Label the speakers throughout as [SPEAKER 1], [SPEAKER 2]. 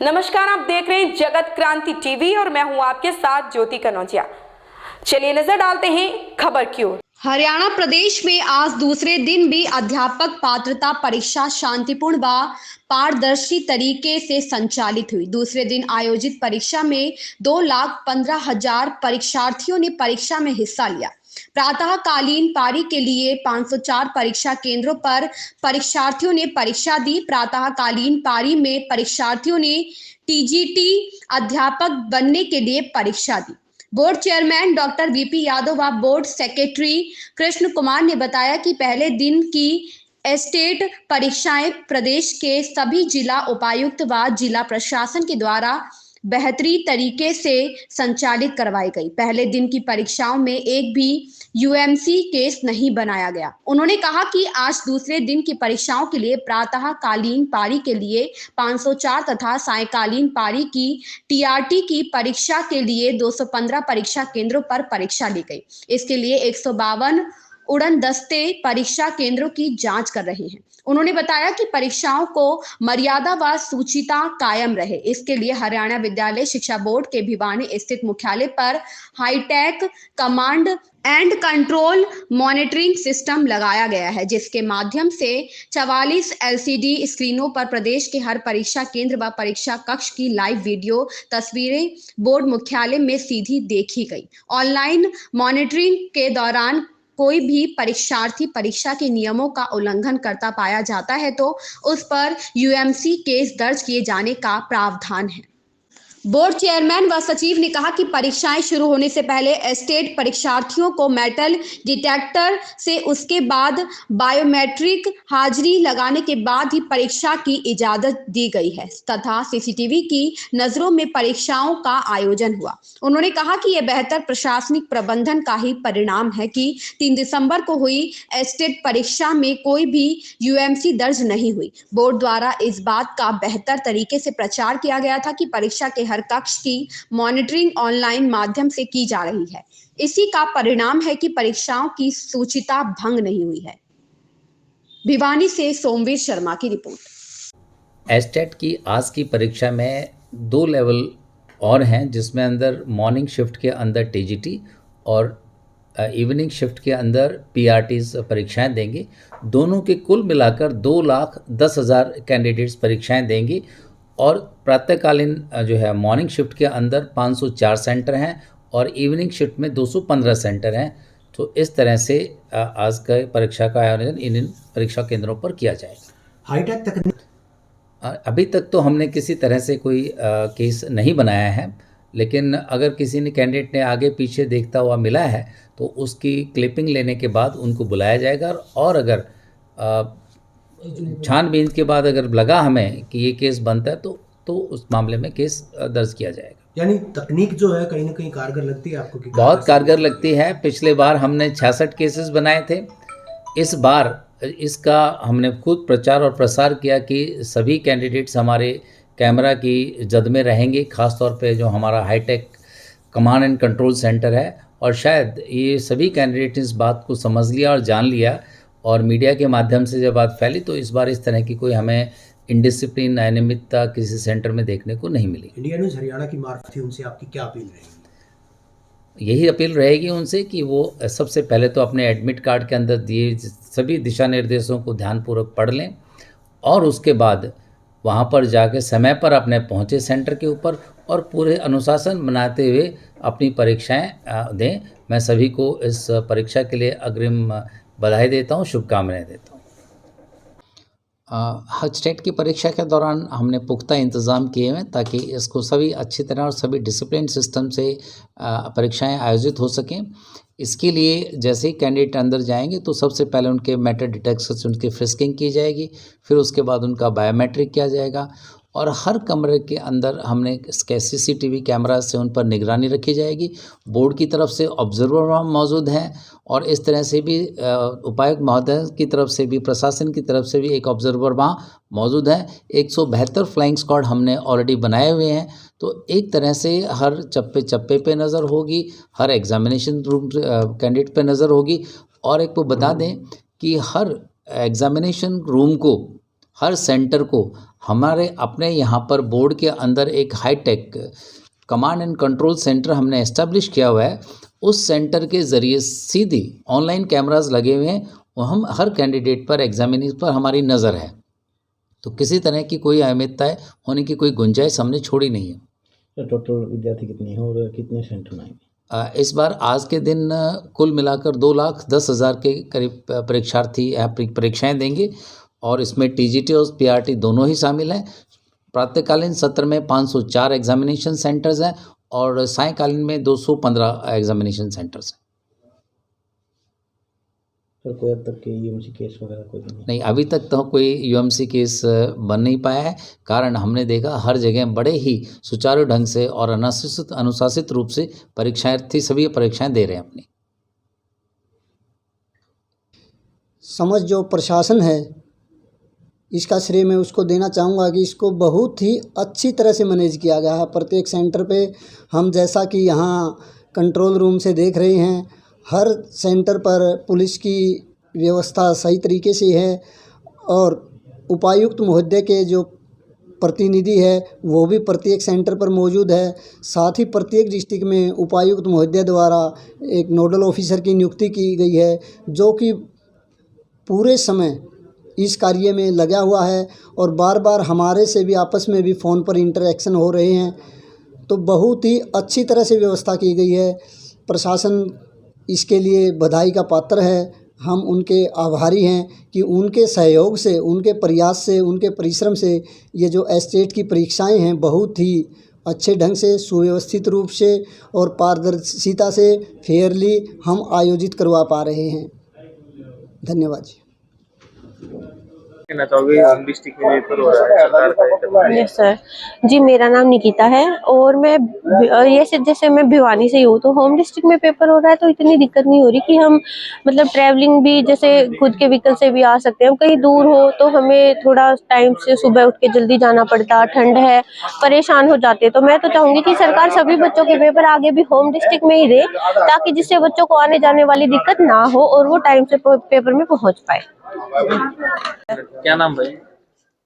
[SPEAKER 1] नमस्कार, आप देख रहे हैं जगत क्रांति टीवी और मैं हूं आपके साथ ज्योति कनौजिया। चलिए नजर डालते हैं खबर की ओर।
[SPEAKER 2] हरियाणा प्रदेश में आज दूसरे दिन भी अध्यापक पात्रता परीक्षा शांतिपूर्ण व पारदर्शी तरीके से संचालित हुई। दूसरे दिन आयोजित परीक्षा में 2,15,000 परीक्षार्थियों ने परीक्षा में हिस्सा लिया। प्रातःकालीन पारी के लिए 504 परीक्षा केंद्रों पर परीक्षार्थियों ने परीक्षा दी। प्रातःकालीन पारी में परीक्षार्थियों ने टीजीटी अध्यापक बनने के लिए परीक्षा दी। Board chairman doctor VP Yadav व बोर्ड सेक्रेटरी कृष्ण कुमार ने बताया कि पहले दिन की एस्टेट परीक्षाएं प्रदेश के सभी जिला उपायुक्त व जिला प्रशासन के द्वारा बेहतरीन तरीके से संचालित करवाई गई। पहले दिन की परीक्षाओं में एक भी यूएमसी केस नहीं बनाया गया। उन्होंने कहा कि आज दूसरे दिन की परीक्षाओं के लिए प्रातःकालीन पारी के लिए 504 तथा सायंकालीन पारी की टीआरटी की परीक्षा के लिए 215 परीक्षा केंद्रों पर परीक्षा ली गई। इसके लिए 152 उड़न दस्ते परीक्षा केंद्रों की जांच कर रहे हैं। उन्होंने बताया कि परीक्षाओं को मर्यादा व सूचिता कायम रहे, इसके लिए हरियाणा विद्यालय शिक्षा बोर्ड के भिवानी स्थित मुख्यालय पर hitech command and control monitoring system लगाया गया है, जिसके माध्यम से 44 एलसीडी स्क्रीनों पर प्रदेश के हर परीक्षा केंद्र व परीक्षा कक्ष की लाइव वीडियो तस्वीरें बोर्ड मुख्यालय में सीधी देखी गई। ऑनलाइन मॉनिटरिंग के दौरान कोई भी परीक्षार्थी परीक्षा के नियमों का उल्लंघन करता पाया जाता है तो उस पर यूएमसी केस दर्ज किए जाने का प्रावधान है। बोर्ड चेयरमैन व सचिव ने कहा कि परीक्षाएं शुरू होने से पहले एस्टेट परीक्षार्थियों को मेटल डिटेक्टर से उसके बाद बायोमेट्रिक हाजिरी लगाने के बाद ही परीक्षा की इजाजत दी गई है तथा सीसीटीवी की नजरों में परीक्षाओं का आयोजन हुआ। उन्होंने कहा कि यह बेहतर प्रशासनिक प्रबंधन का ही परिणाम है कि 3 दिसंबर को हुई एस्टेट परीक्षा में कोई भी यूएमसी दर्ज नहीं हुई। बोर्ड द्वारा इस बात का बेहतर तरीके से प्रचार किया गया था कि परीक्षा के हर कक्ष की मॉनिटरिंग ऑनलाइन माध्यम से की जा रही है। इसी का परिणाम है कि परीक्षाओं की सूचिता भंग नहीं हुई है। भिवानी से सोमवीर शर्मा की रिपोर्ट।
[SPEAKER 3] एस्टेट की आज की परीक्षा में 2 लेवल और हैं, जिसमें अंदर मॉर्निंग शिफ्ट के अंदर टीजीटी और इवनिंग शिफ्ट के अंदर पीआरटीज परीक्षाएं देंगे। दोनों के कुल मिलाकर 2,10,000 कैंडिडेट्स परीक्षाएं देंगे और प्रातःकालीन जो है मॉर्निंग शिफ्ट के अंदर 504 सेंटर हैं और इवनिंग शिफ्ट में 215 सेंटर हैं। तो इस तरह से आज का परीक्षा का आयोजन इन परीक्षा केंद्रों पर किया जाएगा।
[SPEAKER 4] हाईटेक तकनीक
[SPEAKER 3] अभी तक तो हमने किसी तरह से कोई केस नहीं बनाया है, लेकिन अगर किसी ने कैंडिडेट ने आगे पीछे देखता हुआ मिला है तो उसकी क्लिपिंग लेने के बाद उनको बुलाया जाएगा और अगर छानबीन के बाद अगर लगा हमें कि ये केस बनता है तो उस मामले में केस दर्ज किया जाएगा।
[SPEAKER 4] यानी तकनीक जो है कहीं ना कहीं कारगर लगती है आपको?
[SPEAKER 3] बहुत कारगर लगती है। पिछले बार हमने 66 केसेस बनाए थे। इस बार इसका हमने खुद प्रचार और प्रसार किया कि सभी कैंडिडेट्स हमारे कैमरा की जद में रहेंगे, ख़ास तौर पे जो हमारा hitech command and control centre है। और शायद ये सभी कैंडिडेट इस बात को समझ लिया और जान लिया और मीडिया के माध्यम से जब बात फैली तो इस बार इस तरह की कोई हमें इंडिसिप्लिन अनियमितता किसी सेंटर में देखने को नहीं मिली।
[SPEAKER 4] इंडिया न्यूज़ हरियाणा की मार्फत उनसे आपकी क्या अपील रहेगी?
[SPEAKER 3] यही अपील रहेगी उनसे कि वो सबसे पहले तो अपने एडमिट कार्ड के अंदर दिए सभी दिशा निर्देशों को ध्यानपूर्वक पढ़ लें और उसके बाद वहाँ पर जाके समय पर अपने पहुँचे सेंटर के ऊपर और पूरे अनुशासन बनाते हुए अपनी परीक्षाएं दें। मैं सभी को इस परीक्षा के लिए अग्रिम बधाई देता हूँ, शुभकामनाएं देता हूँ। हर स्टेट की परीक्षा के दौरान हमने पुख्ता इंतज़ाम किए हैं ताकि इसको सभी अच्छी तरह और सभी डिसिप्लिन सिस्टम से परीक्षाएं आयोजित हो सकें। इसके लिए जैसे ही कैंडिडेट अंदर जाएंगे तो सबसे पहले उनके मेटल डिटेक्टर से उनकी फ्रिस्किंग की जाएगी, फिर उसके बाद उनका बायोमेट्रिक किया जाएगा और हर कमरे के अंदर हमने सीसीटीवी कैमरा से उन पर निगरानी रखी जाएगी। बोर्ड की तरफ से ऑब्जर्वर मौजूद हैं और इस तरह से भी उपायुक्त महोदय की तरफ से भी प्रशासन की तरफ से भी एक ऑब्जर्वर वहाँ मौजूद है। 172 फ्लाइंग स्क्वाड हमने ऑलरेडी बनाए हुए हैं। तो एक तरह से हर चप्पे चप्पे पे नज़र होगी, हर एग्जामिनेशन रूम कैंडिडेट पे नज़र होगी। और एक को बता दें कि हर एग्जामिनेशन रूम को, हर सेंटर को हमारे अपने यहाँ पर बोर्ड के अंदर एक hitech command and control centre हमने एस्टेब्लिश किया हुआ है। उस सेंटर के ज़रिए सीधी ऑनलाइन कैमरास लगे हुए हैं और हम हर कैंडिडेट पर एग्जामिनेशन पर हमारी नज़र है, तो किसी तरह की कोई अनियमितता होने की कोई गुंजाइश हमने छोड़ी नहीं है।
[SPEAKER 5] तो टोटल विद्यार्थी कितने हैं और कितने सेंटर में आएंगे?
[SPEAKER 3] इस बार आज के दिन कुल मिलाकर 2,10,000 के करीब परीक्षार्थी परीक्षाएं देंगे और इसमें टीजीटी और पीआरटी दोनों ही शामिल हैं। प्रातःकालीन सत्र में 504 एग्जामिनेशन सेंटर्स हैं और सायंकालीन में 215 एग्जामिनेशन सेंटर्स हैं।
[SPEAKER 5] सर कोई अब तक के यूएमसी केस वगैरह कोई
[SPEAKER 3] नहीं, अभी तक तो कोई यूएमसी केस बन नहीं पाया है। कारण हमने देखा हर जगह बड़े ही सुचारू ढंग से और अनुशासित रूप से परीक्षार्थी सभी परीक्षाएं दे रहे हैं अपनी।
[SPEAKER 6] समझ जो प्रशासन है इसका श्रेय मैं उसको देना चाहूँगा कि इसको बहुत ही अच्छी तरह से मैनेज किया गया है। प्रत्येक सेंटर पे हम जैसा कि यहाँ कंट्रोल रूम से देख रहे हैं, हर सेंटर पर पुलिस की व्यवस्था सही तरीके से है और उपायुक्त महोदय के जो प्रतिनिधि है वो भी प्रत्येक सेंटर पर मौजूद है। साथ ही प्रत्येक डिस्ट्रिक्ट में उपायुक्त महोदय द्वारा एक नोडल ऑफिसर की नियुक्ति की गई है जो कि पूरे समय इस कार्य में लगा हुआ है और बार बार हमारे से भी आपस में भी फ़ोन पर इंटरेक्शन हो रहे हैं। तो बहुत ही अच्छी तरह से व्यवस्था की गई है। प्रशासन इसके लिए बधाई का पात्र है। हम उनके आभारी हैं कि उनके सहयोग से, उनके प्रयास से, उनके परिश्रम से ये जो एस्टेट की परीक्षाएं हैं बहुत ही अच्छे ढंग से, सुव्यवस्थित रूप से और पारदर्शिता से फेयरली हम आयोजित करवा पा रहे हैं। धन्यवाद जी।
[SPEAKER 7] कहना चाहोगे होम डिस्ट्रिक्ट में पेपर हो रहा है सरकार का?
[SPEAKER 8] यस सर जी, मेरा नाम निकिता है और मैं जैसे मैं भिवानी से हूँ, तो होम डिस्ट्रिक्ट में पेपर हो रहा है तो इतनी दिक्कत नहीं हो रही कि हम मतलब ट्रैवलिंग भी जैसे खुद के व्हीकल से भी आ सकते हैं। कहीं दूर हो तो हमें थोड़ा टाइम से सुबह उठ के जल्दी जाना पड़ता, ठंड है, परेशान हो जाते। तो मैं तो चाहूँगी कि सरकार सभी बच्चों के पेपर आगे भी होम डिस्ट्रिक्ट में ही दे, ताकि जिससे बच्चों को आने जाने वाली दिक्कत ना हो और वो टाइम से पेपर में पहुँच पाए।
[SPEAKER 7] क्या नाम भाई?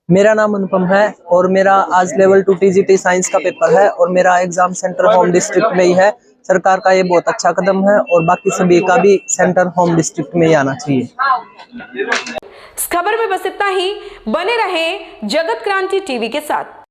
[SPEAKER 9] मेरा नाम अनुपम है और मेरा आज लेवल 2 टीजीटी साइंस का पेपर है और मेरा एग्जाम सेंटर होम डिस्ट्रिक्ट में ही है। सरकार का ये बहुत अच्छा कदम है और बाकी सभी का भी सेंटर होम डिस्ट्रिक्ट में ही आना चाहिए।
[SPEAKER 1] इस खबर में बस इतना ही। बने रहें जगत क्रांति टीवी के साथ।